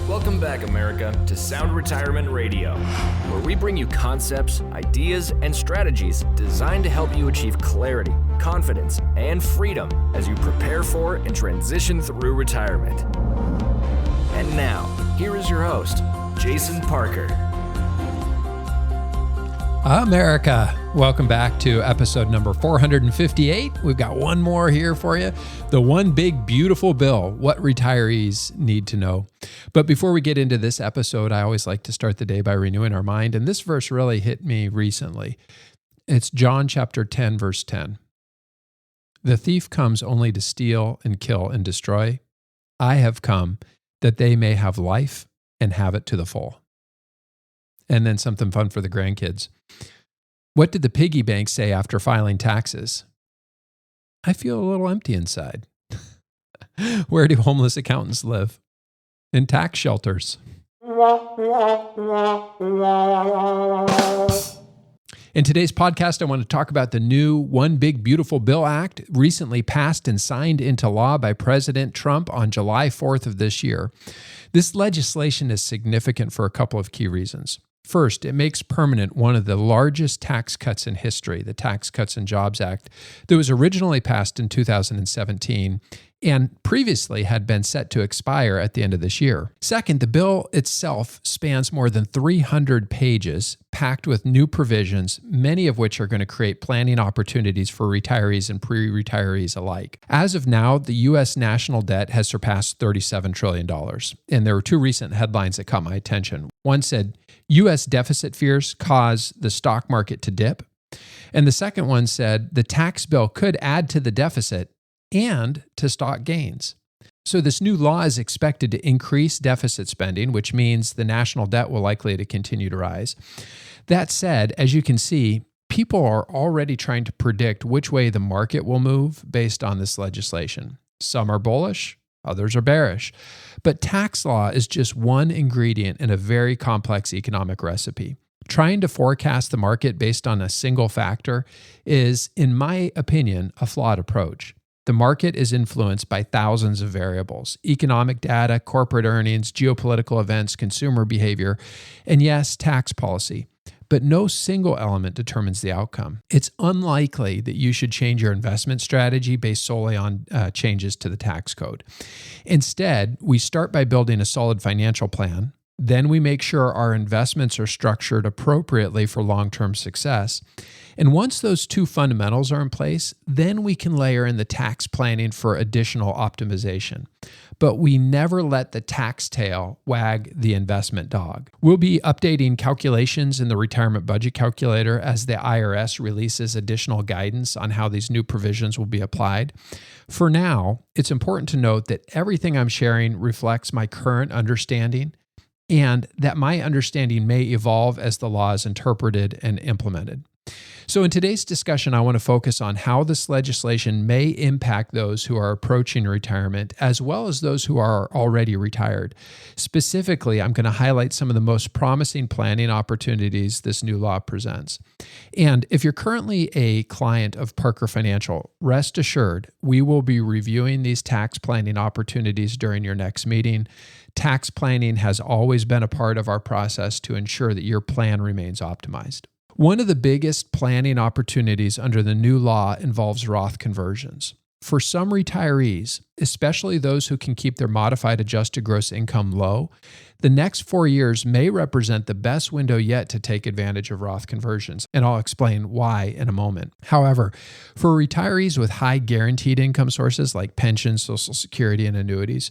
Welcome back, America, to Sound Retirement Radio, where we bring you concepts, ideas, and strategies designed to help you achieve clarity, confidence, and freedom as you prepare for and transition through retirement. And now, here is your host, Jason Parker. America, welcome back to episode number 458. We've got one more here for you. The one big, beautiful bill, what retirees need to know. But before we get into this episode, I always like to start the day by renewing our mind. And this verse really hit me recently. It's John chapter 10, verse 10. The thief comes only to steal and kill and destroy. I have come that they may have life and have it to the full. And then something fun for the grandkids. What did the piggy bank say after filing taxes? I feel a little empty inside. Where do homeless accountants live? In tax shelters. In today's podcast, I want to talk about the new One Big Beautiful Bill Act, recently passed and signed into law by President Trump on July 4th of this year. This legislation is significant for a couple of key reasons. First, it makes permanent one of the largest tax cuts in history, the Tax Cuts and Jobs Act, that was originally passed in 2017 and previously had been set to expire at the end of this year. Second, the bill itself spans more than 300 pages, packed with new provisions, many of which are going to create planning opportunities for retirees and pre-retirees alike. As of now, the U.S. national debt has surpassed $37 trillion. And there were two recent headlines that caught my attention. One said, U.S. deficit fears cause the stock market to dip. And the second one said, the tax bill could add to the deficit and to stock gains. So this new law is expected to increase deficit spending, which means the national debt will likely to continue to rise. That said, as you can see, people are already trying to predict which way the market will move based on this legislation. Some are bullish, others are bearish. But tax law is just one ingredient in a very complex economic recipe. Trying to forecast the market based on a single factor is, in my opinion, a flawed approach. The market is influenced by thousands of variables: economic data, corporate earnings, geopolitical events, consumer behavior, and yes, tax policy. But no single element determines the outcome. It's unlikely that you should change your investment strategy based solely on changes to the tax code. Instead, we start by building a solid financial plan. Then we make sure our investments are structured appropriately for long-term success. And once those two fundamentals are in place, then we can layer in the tax planning for additional optimization. But we never let the tax tail wag the investment dog. We'll be updating calculations in the retirement budget calculator as the IRS releases additional guidance on how these new provisions will be applied. For now, it's important to note that everything I'm sharing reflects my current understanding, and that my understanding may evolve as the law is interpreted and implemented. So in today's discussion, I want to focus on how this legislation may impact those who are approaching retirement, as well as those who are already retired. Specifically, I'm going to highlight some of the most promising planning opportunities this new law presents. And if you're currently a client of Parker Financial, rest assured, we will be reviewing these tax planning opportunities during your next meeting. Tax planning has always been a part of our process to ensure that your plan remains optimized. One of the biggest planning opportunities under the new law involves Roth conversions. For some retirees, especially those who can keep their modified adjusted gross income low, the next 4 years may represent the best window yet to take advantage of Roth conversions, and I'll explain why in a moment. However, for retirees with high guaranteed income sources like pensions, Social Security, and annuities,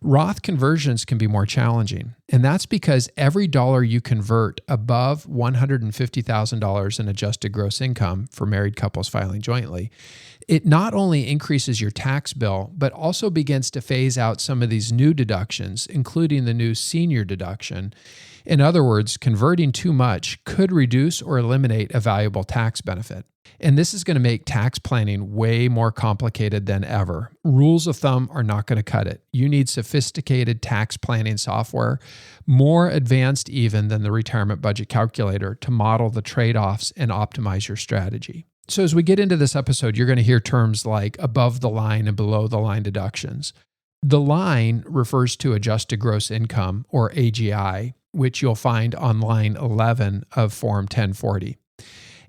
Roth conversions can be more challenging, and that's because every dollar you convert above $150,000 in adjusted gross income for married couples filing jointly, it not only increases your tax bill, but also begins to phase out some of these new deductions, including the new senior deduction. In other words, converting too much could reduce or eliminate a valuable tax benefit. And this is going to make tax planning way more complicated than ever. Rules of thumb are not going to cut it. You need sophisticated tax planning software, more advanced even than the retirement budget calculator, to model the trade-offs and optimize your strategy. So as we get into this episode, you're going to hear terms like above the line and below the line deductions. The line refers to adjusted gross income, or AGI, which you'll find on line 11 of Form 1040.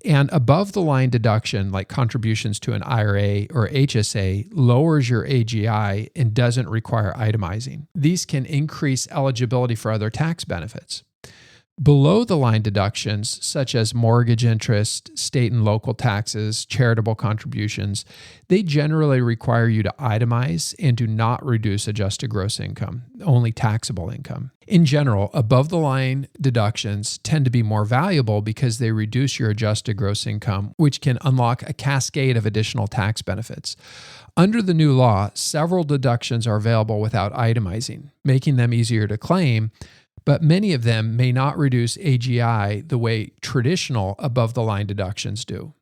And above the line deduction, like contributions to an IRA or HSA, lowers your AGI and doesn't require itemizing. These can increase eligibility for other tax benefits. Below the line deductions, such as mortgage interest, state and local taxes, charitable contributions, they generally require you to itemize and do not reduce adjusted gross income, only taxable income. In general, above the line deductions tend to be more valuable because they reduce your adjusted gross income, which can unlock a cascade of additional tax benefits. Under the new law, several deductions are available without itemizing, making them easier to claim, but many of them may not reduce AGI the way traditional above-the-line deductions do.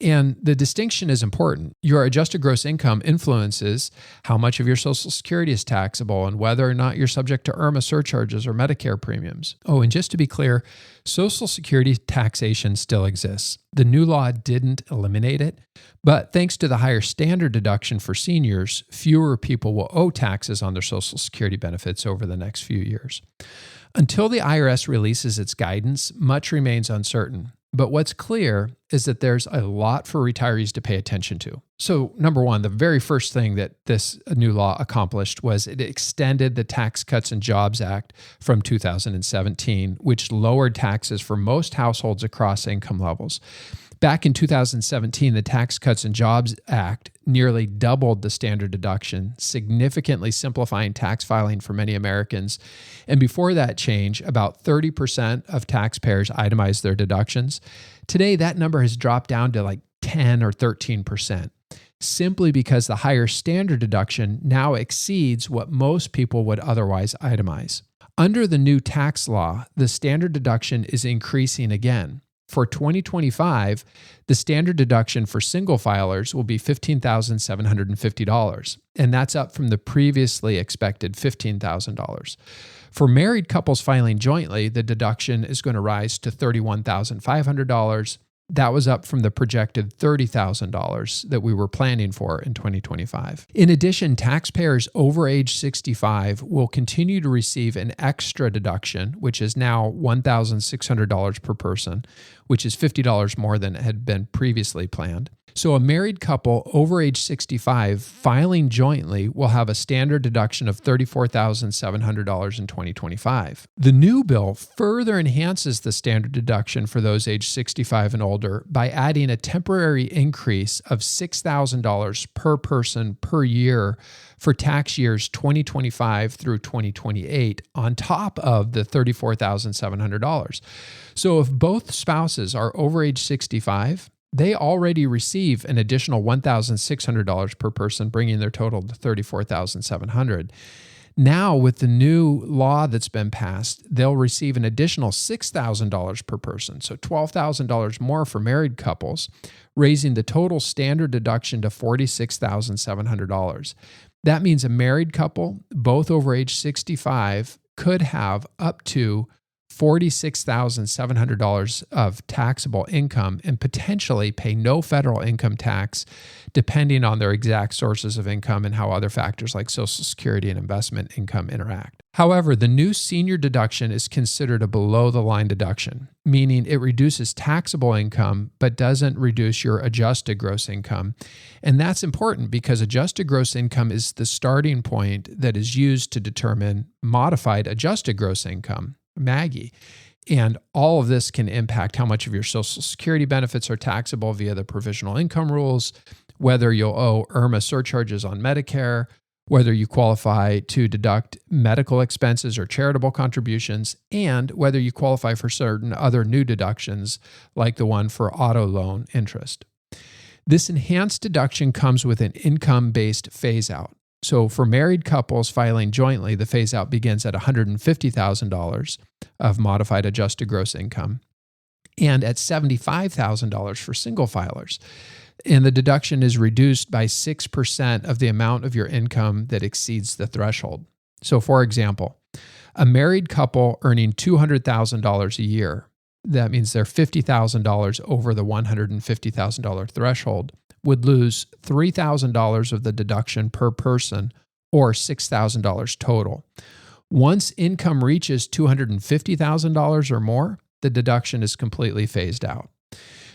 And the distinction is important. Your adjusted gross income influences how much of your Social Security is taxable and whether or not you're subject to IRMAA surcharges or Medicare premiums. Oh, and just to be clear, Social Security taxation still exists. The new law didn't eliminate it, but thanks to the higher standard deduction for seniors, fewer people will owe taxes on their Social Security benefits over the next few years. Until the IRS releases its guidance, much remains uncertain. But what's clear is that there's a lot for retirees to pay attention to. So, number one, the very first thing that this new law accomplished was it extended the Tax Cuts and Jobs Act from 2017, which lowered taxes for most households across income levels. Back in 2017, the Tax Cuts and Jobs Act nearly doubled the standard deduction, significantly simplifying tax filing for many Americans. And before that change, about 30% of taxpayers itemized their deductions. Today, that number has dropped down to like 10 or 13%, simply because the higher standard deduction now exceeds what most people would otherwise itemize. Under the new tax law, the standard deduction is increasing again. For 2025, the standard deduction for single filers will be $15,750, and that's up from the previously expected $15,000. For married couples filing jointly, the deduction is going to rise to $31,500. That was up from the projected $30,000 that we were planning for in 2025. In addition, taxpayers over age 65 will continue to receive an extra deduction, which is now $1,600 per person, which is $50 more than had been previously planned. So a married couple over age 65 filing jointly will have a standard deduction of $34,700 in 2025. The new bill further enhances the standard deduction for those age 65 and older by adding a temporary increase of $6,000 per person per year for tax years 2025 through 2028 on top of the $34,700. So if both spouses are over age 65, they already receive an additional $1,600 per person, bringing their total to $34,700. Now, with the new law that's been passed, they'll receive an additional $6,000 per person, so $12,000 more for married couples, raising the total standard deduction to $46,700. That means a married couple, both over age 65, could have up to $46,700 of taxable income and potentially pay no federal income tax, depending on their exact sources of income and how other factors like Social Security and investment income interact. However, the new senior deduction is considered a below-the-line deduction, meaning it reduces taxable income but doesn't reduce your adjusted gross income. And that's important because adjusted gross income is the starting point that is used to determine modified adjusted gross income, MAGI. And all of this can impact how much of your Social Security benefits are taxable via the provisional income rules, whether you'll owe IRMAA surcharges on Medicare, whether you qualify to deduct medical expenses or charitable contributions, and whether you qualify for certain other new deductions like the one for auto loan interest. This enhanced deduction comes with an income-based phase-out. So for married couples filing jointly, the phase-out begins at $150,000 of modified adjusted gross income and at $75,000 for single filers. And the deduction is reduced by 6% of the amount of your income that exceeds the threshold. So for example, a married couple earning $200,000 a year, that means they're $50,000 over the $150,000 threshold, would lose $3,000 of the deduction per person or $6,000 total. Once income reaches $250,000 or more, the deduction is completely phased out.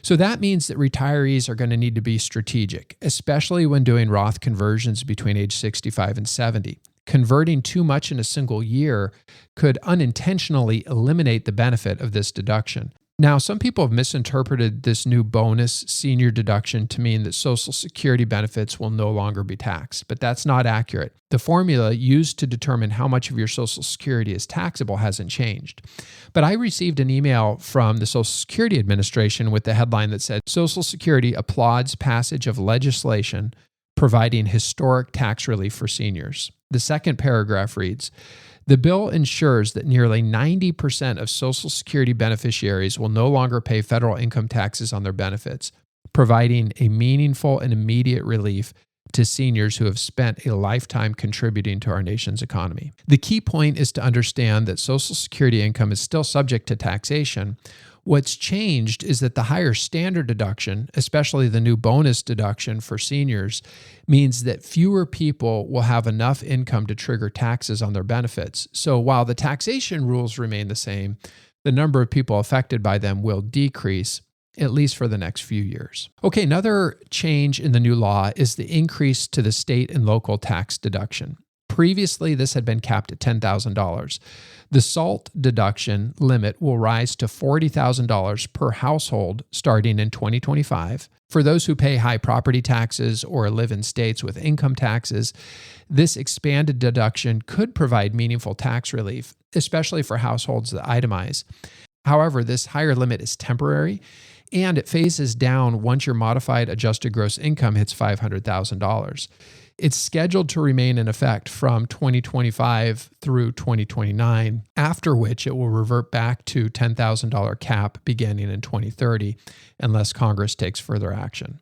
So that means that retirees are going to need to be strategic, especially when doing Roth conversions between age 65 and 70. Converting too much in a single year could unintentionally eliminate the benefit of this deduction. Now, some people have misinterpreted this new bonus senior deduction to mean that Social Security benefits will no longer be taxed, but that's not accurate. The formula used to determine how much of your Social Security is taxable hasn't changed. But I received an email from the Social Security Administration with the headline that said, Social Security applauds passage of legislation providing historic tax relief for seniors. The second paragraph reads, the bill ensures that nearly 90% of Social Security beneficiaries will no longer pay federal income taxes on their benefits, providing a meaningful and immediate relief to seniors who have spent a lifetime contributing to our nation's economy. The key point is to understand that Social Security income is still subject to taxation. What's changed is that the higher standard deduction, especially the new bonus deduction for seniors, means that fewer people will have enough income to trigger taxes on their benefits. So while the taxation rules remain the same, the number of people affected by them will decrease, at least for the next few years. Okay, another change in the new law is the increase to the state and local tax deduction. Previously, this had been capped at $10,000. The SALT deduction limit will rise to $40,000 per household starting in 2025. For those who pay high property taxes or live in states with income taxes, this expanded deduction could provide meaningful tax relief, especially for households that itemize. However, this higher limit is temporary, and it phases down once your modified adjusted gross income hits $500,000. It's scheduled to remain in effect from 2025 through 2029, after which it will revert back to $10,000 cap beginning in 2030, unless Congress takes further action.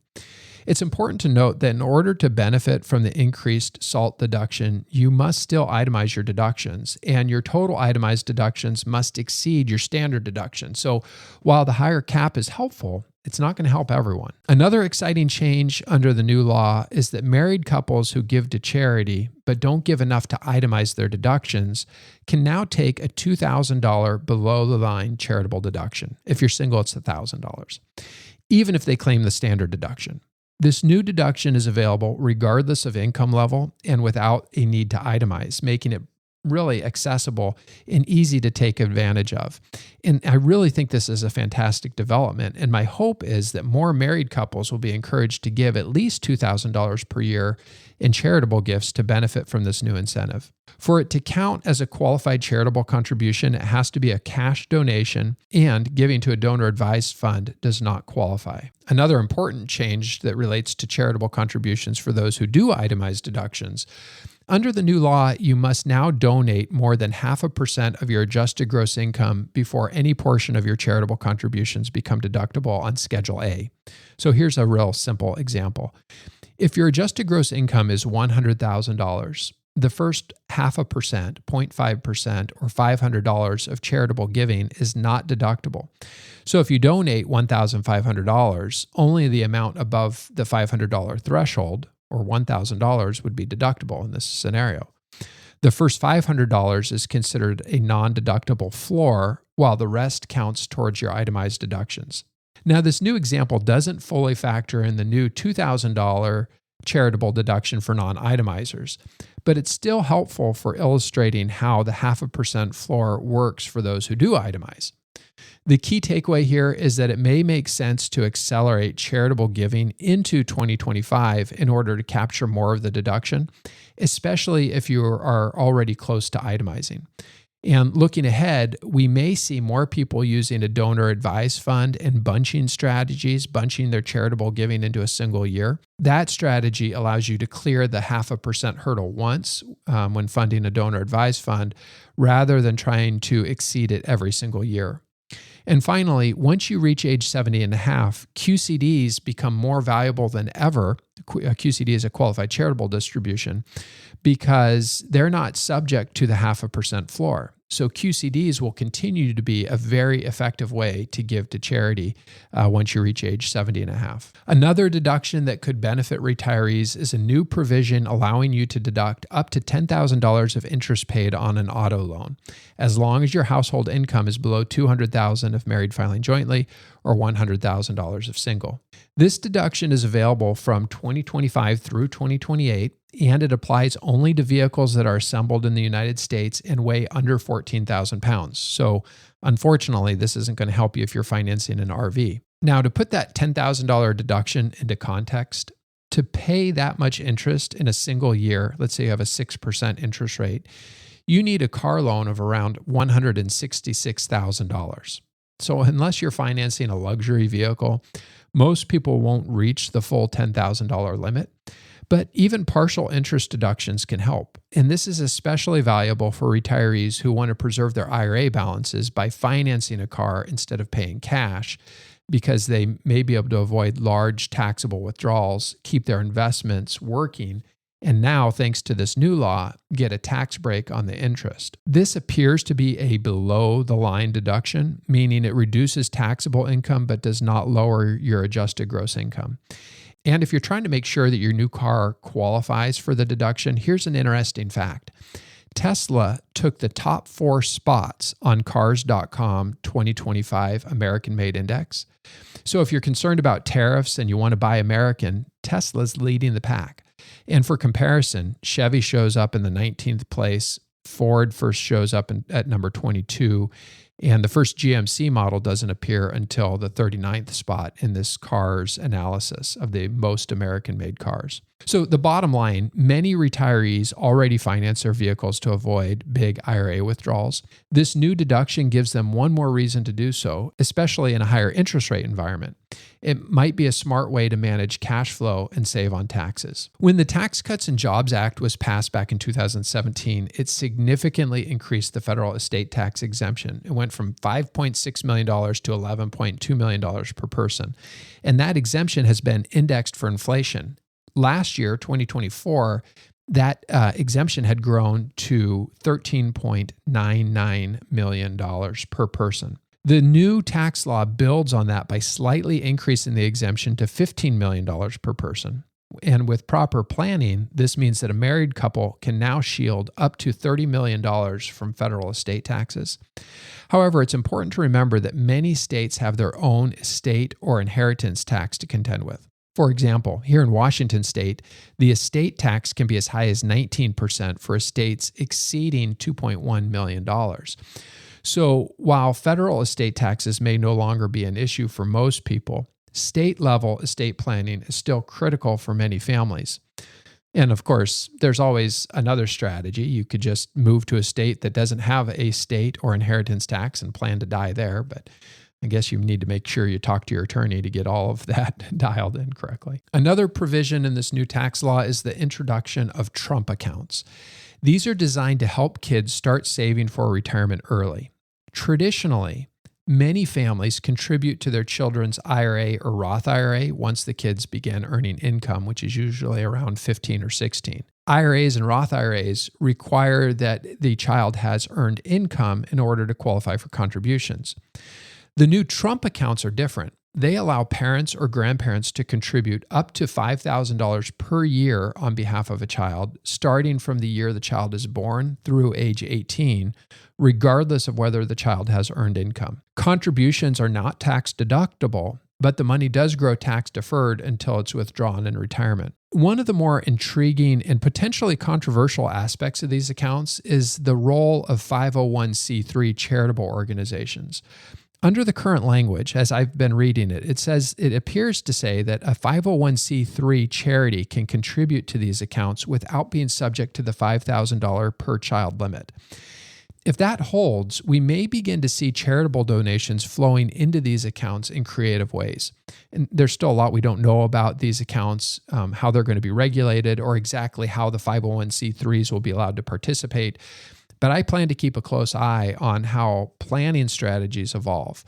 It's important to note that in order to benefit from the increased SALT deduction, you must still itemize your deductions, and your total itemized deductions must exceed your standard deduction. So while the higher cap is helpful, it's not going to help everyone. Another exciting change under the new law is that married couples who give to charity but don't give enough to itemize their deductions can now take a $2,000 below-the-line charitable deduction. If you're single, it's $1,000, even if they claim the standard deduction. This new deduction is available regardless of income level and without a need to itemize, making it really accessible and easy to take advantage of. And I really think this is a fantastic development. And my hope is that more married couples will be encouraged to give at least $2,000 per year in charitable gifts to benefit from this new incentive. For it to count as a qualified charitable contribution, it has to be a cash donation, and giving to a donor-advised fund does not qualify. Another important change that relates to charitable contributions for those who do itemize deductions. Under the new law, you must now donate more than 0.5% of your adjusted gross income before any portion of your charitable contributions become deductible on Schedule A. So here's a real simple example. If your adjusted gross income is $100,000, the first 0.5%, 0.5%, or $500 of charitable giving is not deductible. So if you donate $1,500, only the amount above the $500 threshold, or $1,000, would be deductible in this scenario. The first $500 is considered a non-deductible floor, while the rest counts towards your itemized deductions. Now, this new example doesn't fully factor in the new $2,000 charitable deduction for non-itemizers, but it's still helpful for illustrating how the 0.5% floor works for those who do itemize. The key takeaway here is that it may make sense to accelerate charitable giving into 2025 in order to capture more of the deduction, especially if you are already close to itemizing. And looking ahead, we may see more people using a donor-advised fund and bunching strategies, bunching their charitable giving into a single year. That strategy allows you to clear the 0.5% hurdle once when funding a donor-advised fund, rather than trying to exceed it every single year. And finally, once you reach age 70 and a half, QCDs become more valuable than ever. A QCD is a qualified charitable distribution, because they're not subject to the 0.5% floor. So QCDs will continue to be a very effective way to give to charity once you reach age 70 and a half. Another deduction that could benefit retirees is a new provision allowing you to deduct up to $10,000 of interest paid on an auto loan, as long as your household income is below $200,000 if married filing jointly or $100,000 if single. This deduction is available from 2025 through 2028, and it applies only to vehicles that are assembled in the United States and weigh under 14,000 pounds. So unfortunately, this isn't going to help you if you're financing an RV. Now, to put that $10,000 deduction into context, to pay that much interest in a single year, let's say you have a 6% interest rate, you need a car loan of around $166,000. So unless you're financing a luxury vehicle, most people won't reach the full $10,000 limit. But even partial interest deductions can help. And this is especially valuable for retirees who want to preserve their IRA balances by financing a car instead of paying cash, because they may be able to avoid large taxable withdrawals, keep their investments working, and now, thanks to this new law, get a tax break on the interest. This appears to be a below-the-line deduction, meaning it reduces taxable income but does not lower your adjusted gross income. And if you're trying to make sure that your new car qualifies for the deduction, here's an interesting fact. Tesla took the top 4 spots on Cars.com 2025 American Made Index. So if you're concerned about tariffs and you want to buy American, Tesla's leading the pack. And for comparison, Chevy shows up in the 19th place, Ford first shows up at number 22, and the first GMC model doesn't appear until the 39th spot in this Cars analysis of the most American-made cars. So the bottom line, many retirees already finance their vehicles to avoid big IRA withdrawals. This new deduction gives them one more reason to do so, especially in a higher interest rate environment. It might be a smart way to manage cash flow and save on taxes. When the Tax Cuts and Jobs Act was passed back in 2017, it significantly increased the federal estate tax exemption. It went from $5.6 million to $11.2 million per person. And that exemption has been indexed for inflation. Last year, 2024, that exemption had grown to $13.99 million per person. The new tax law builds on that by slightly increasing the exemption to $15 million per person. And with proper planning, this means that a married couple can now shield up to $30 million from federal estate taxes. However, it's important to remember that many states have their own estate or inheritance tax to contend with. For example, here in Washington state, the estate tax can be as high as 19% for estates exceeding $2.1 million. So while federal estate taxes may no longer be an issue for most people, state-level estate planning is still critical for many families. And of course, there's always another strategy. You could just move to a state that doesn't have a state or inheritance tax and plan to die there, but I guess you need to make sure you talk to your attorney to get all of that dialed in correctly. Another provision in this new tax law is the introduction of Trump accounts. These are designed to help kids start saving for retirement early. Traditionally, many families contribute to their children's IRA or Roth IRA once the kids begin earning income, which is usually around 15 or 16. IRAs and Roth IRAs require that the child has earned income in order to qualify for contributions. The new Trump accounts are different. They allow parents or grandparents to contribute up to $5,000 per year on behalf of a child, starting from the year the child is born through age 18, regardless of whether the child has earned income. Contributions are not tax deductible, but the money does grow tax deferred until it's withdrawn in retirement. One of the more intriguing and potentially controversial aspects of these accounts is the role of 501c3 charitable organizations. Under the current language, as I've been reading it, it appears to say that a 501c3 charity can contribute to these accounts without being subject to the $5,000 per child limit. If that holds, we may begin to see charitable donations flowing into these accounts in creative ways. And there's still a lot we don't know about these accounts, how they're going to be regulated, or exactly how the 501c3s will be allowed to participate. But I plan to keep a close eye on how planning strategies evolve.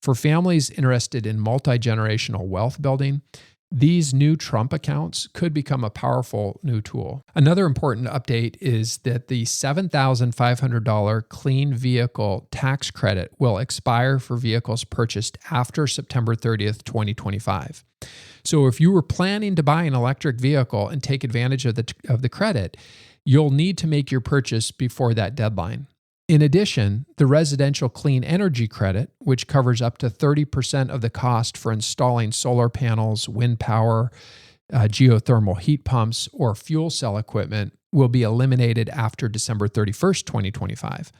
For families interested in multi-generational wealth building, These new Trump accounts could become a powerful new tool. Another important update is that the $7,500 clean vehicle tax credit will expire for vehicles purchased after September 30th, 2025. So if you were planning to buy an electric vehicle and take advantage of the credit, you'll need to make your purchase before that deadline. In addition, the residential clean energy credit, which covers up to 30% of the cost for installing solar panels, wind power, geothermal heat pumps, or fuel cell equipment, will be eliminated after December 31st, 2025.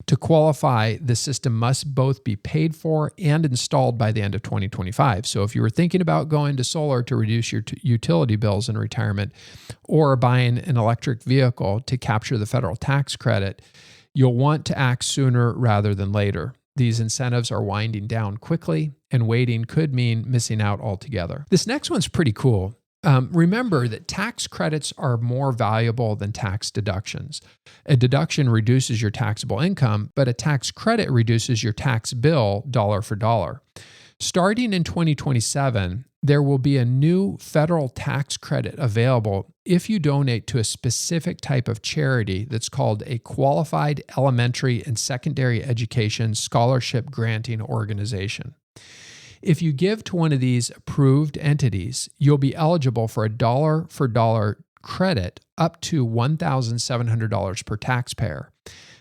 To qualify, the system must both be paid for and installed by the end of 2025. So if you were thinking about going to solar to reduce your utility bills in retirement, or buying an electric vehicle to capture the federal tax credit, you'll want to act sooner rather than later. These incentives are winding down quickly, and waiting could mean missing out altogether. This next one's pretty cool. Remember that tax credits are more valuable than tax deductions. A deduction reduces your taxable income, but a tax credit reduces your tax bill dollar for dollar. Starting in 2027, there will be a new federal tax credit available if you donate to a specific type of charity that's called a Qualified Elementary and Secondary Education Scholarship Granting Organization. If you give to one of these approved entities, you'll be eligible for a dollar-for-dollar credit up to $1,700 per taxpayer.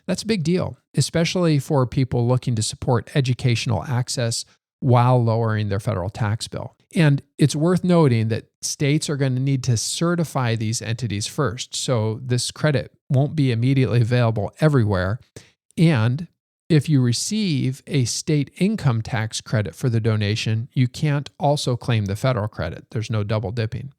That's a big deal, especially for people looking to support educational access while lowering their federal tax bill. And it's worth noting that states are going to need to certify these entities first, so this credit won't be immediately available everywhere. And if you receive a state income tax credit for the donation, you can't also claim the federal credit. There's no double dipping.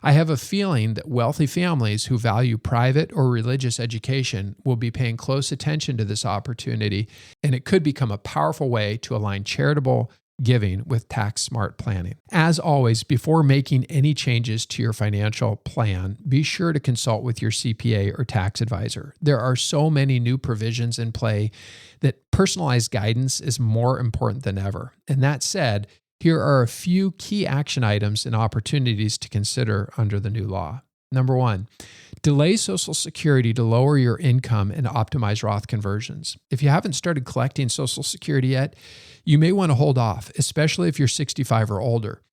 I have a feeling that wealthy families who value private or religious education will be paying close attention to this opportunity, and it could become a powerful way to align charitable giving with tax-smart planning. As always, before making any changes to your financial plan, be sure to consult with your CPA or tax advisor. There are so many new provisions in play that personalized guidance is more important than ever. And that said, here are a few key action items and opportunities to consider under the new law. Number one, delay Social Security to lower your income and optimize Roth conversions. If you haven't started collecting Social Security yet, you may want to hold off, especially if you're 65 or older.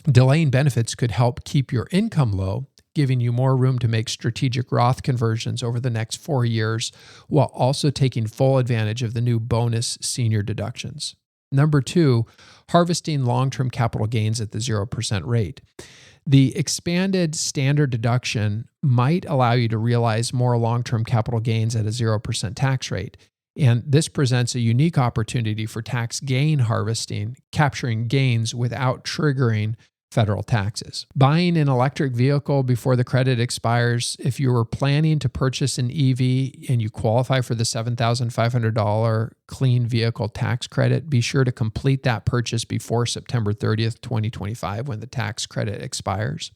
Delaying benefits could help keep your income low, giving you more room to make strategic Roth conversions over the next 4 years, while also taking full advantage of the new bonus senior deductions. Number two, harvesting long-term capital gains at the 0% rate. The expanded standard deduction might allow you to realize more long-term capital gains at a 0% tax rate. And this presents a unique opportunity for tax gain harvesting, capturing gains without triggering federal taxes. Buying an electric vehicle before the credit expires. If you were planning to purchase an EV and you qualify for the $7,500 clean vehicle tax credit, be sure to complete that purchase before September 30th, 2025, when the tax credit expires.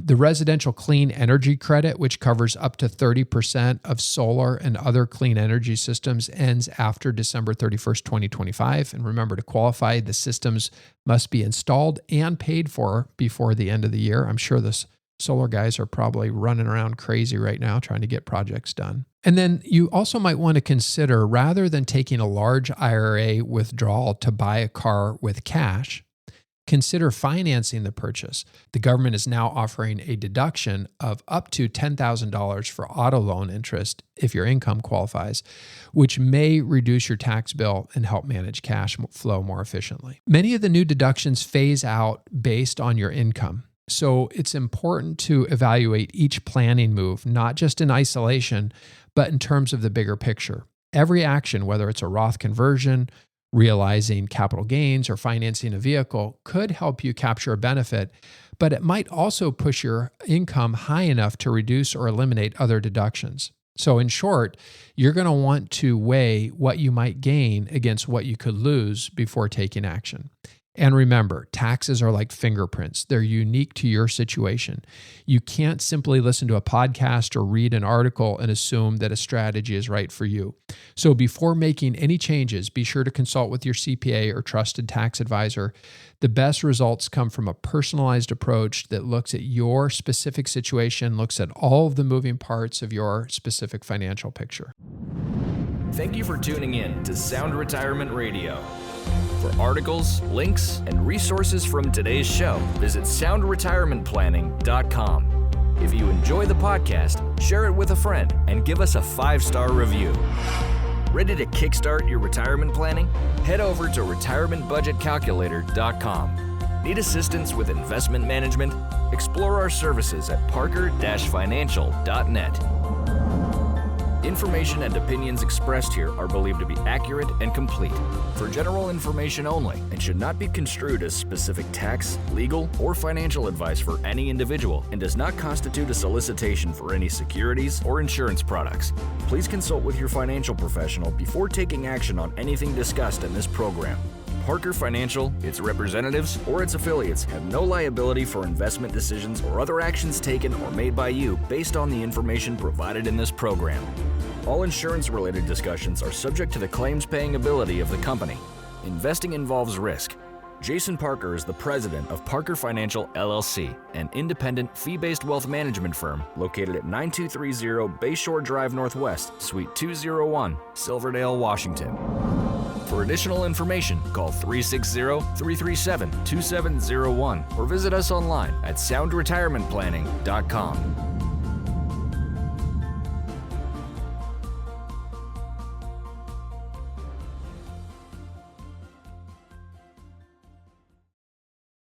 The residential clean energy credit, which covers up to 30% of solar and other clean energy systems, ends after December 31st, 2025. And remember, to qualify, the systems must be installed and paid for before the end of the year. I'm sure the solar guys are probably running around crazy right now trying to get projects done. And then you also might want to consider, rather than taking a large IRA withdrawal to buy a car with cash, consider financing the purchase. The government is now offering a deduction of up to $10,000 for auto loan interest if your income qualifies, which may reduce your tax bill and help manage cash flow more efficiently. Many of the new deductions phase out based on your income. So it's important to evaluate each planning move, not just in isolation, but in terms of the bigger picture. Every action, whether it's a Roth conversion, realizing capital gains, or financing a vehicle, could help you capture a benefit, but it might also push your income high enough to reduce or eliminate other deductions. So in short, you're going to want to weigh what you might gain against what you could lose before taking action. And remember, taxes are like fingerprints. They're unique to your situation. You can't simply listen to a podcast or read an article and assume that a strategy is right for you. So before making any changes, be sure to consult with your CPA or trusted tax advisor. The best results come from a personalized approach that looks at your specific situation, looks at all of the moving parts of your specific financial picture. Thank you for tuning in to Sound Retirement Radio. For articles, links, and resources from today's show, visit soundretirementplanning.com. If you enjoy the podcast, share it with a friend and give us a 5-star review. Ready to kickstart your retirement planning? Head over to retirementbudgetcalculator.com. Need assistance with investment management? Explore our services at parker-financial.net. Information and opinions expressed here are believed to be accurate and complete, for general information only, and should not be construed as specific tax, legal, or financial advice for any individual, and does not constitute a solicitation for any securities or insurance products. Please consult with your financial professional before taking action on anything discussed in this program. Parker Financial, its representatives, or its affiliates have no liability for investment decisions or other actions taken or made by you based on the information provided in this program. All insurance-related discussions are subject to the claims-paying ability of the company. Investing involves risk. Jason Parker is the president of Parker Financial LLC, an independent fee-based wealth management firm located at 9230 Bayshore Drive Northwest, Suite 201, Silverdale, Washington. For additional information, call 360-337-2701 or visit us online at soundretirementplanning.com.